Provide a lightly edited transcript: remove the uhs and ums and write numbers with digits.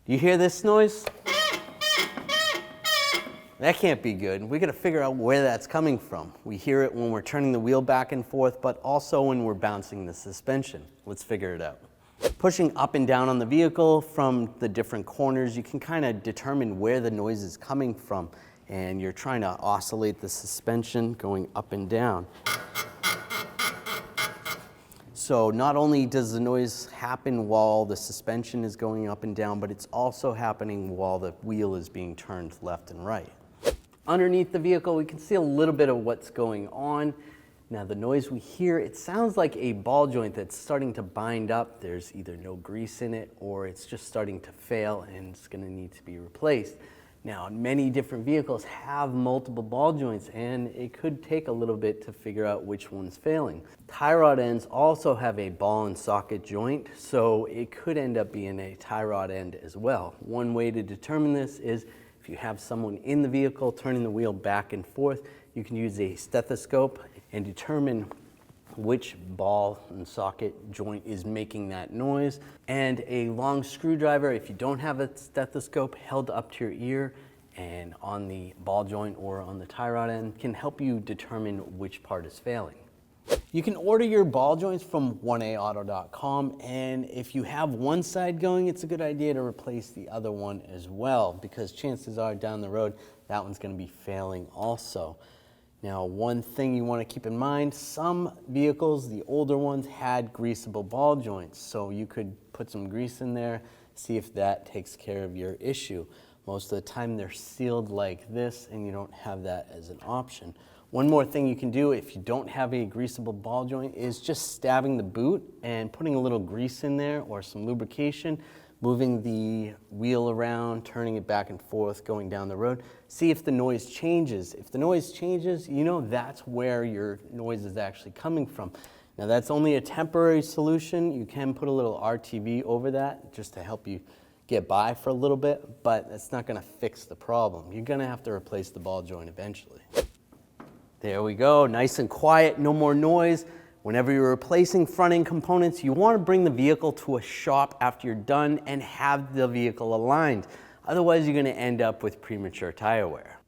Do you hear this noise? That can't be good. We got to figure out where that's coming from. We hear it when we're turning the wheel back and forth, but also when we're bouncing the suspension. Let's figure it out. Pushing up and down on the vehicle from the different corners, you can kind of determine where the noise is coming from, and you're trying to oscillate the suspension going up and down. So not only does the noise happen while the suspension is going up and down, but it's also happening while the wheel is being turned left and right. Underneath the vehicle, we can see a little bit of what's going on. Now the noise we hear, it sounds like a ball joint that's starting to bind up. There's either no grease in it or it's just starting to fail and it's going to need to be replaced. Now many different vehicles have multiple ball joints and it could take a little bit to figure out which one's failing. Tie rod ends also have a ball and socket joint, so it could end up being a tie rod end as well. One way to determine this is if you have someone in the vehicle turning the wheel back and forth, you can use a stethoscope and determine which ball and socket joint is making that noise. And a long screwdriver, if you don't have a stethoscope, held up to your ear and on the ball joint or on the tie rod end, can help you determine which part is failing. You can order your ball joints from 1aauto.com, and if you have one side going, it's a good idea to replace the other one as well, because chances are down the road that one's going to be failing also. Now, one thing you want to keep in mind, some vehicles, the older ones, had greasable ball joints, so you could put some grease in there, see if that takes care of your issue. Most of the time they're sealed like this and you don't have that as an option. One more thing you can do if you don't have a greasable ball joint is just stabbing the boot and putting a little grease in there or some lubrication, moving the wheel around, turning it back and forth, going down the road. See if the noise changes. If the noise changes, you know that's where your noise is actually coming from. Now that's only a temporary solution. You can put a little RTV over that just to help you get by for a little bit, but that's not going to fix the problem. You're going to have to replace the ball joint eventually. There we go, nice and quiet, no more noise. Whenever you're replacing front end components, you want to bring the vehicle to a shop after you're done and have the vehicle aligned. Otherwise, you're going to end up with premature tire wear.